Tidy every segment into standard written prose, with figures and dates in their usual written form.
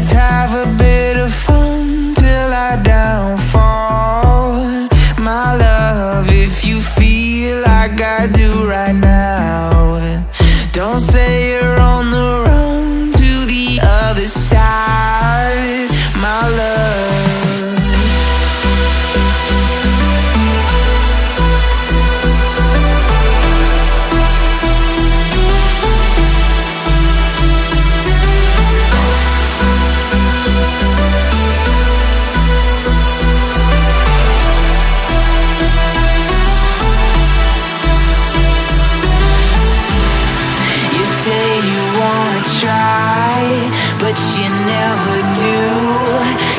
Let's have a bit of fun till I downfall. My love, if you feel like I do right now, don't say you're on the run to the other side, my love. But you never do.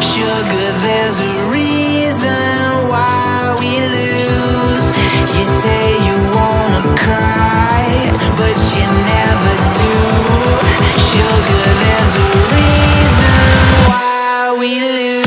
Sugar, there's a reason why we lose. You say you wanna cry, but you never do. Sugar, there's a reason why we lose.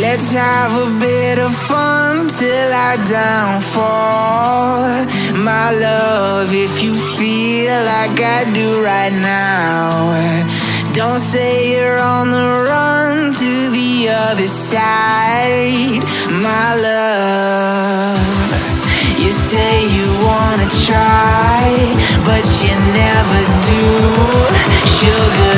Let's have a bit of fun till I downfall. My love, if you feel like I do right now, don't say you're on the run to the other side, my love. You say you wanna try, but you never do. Sugar,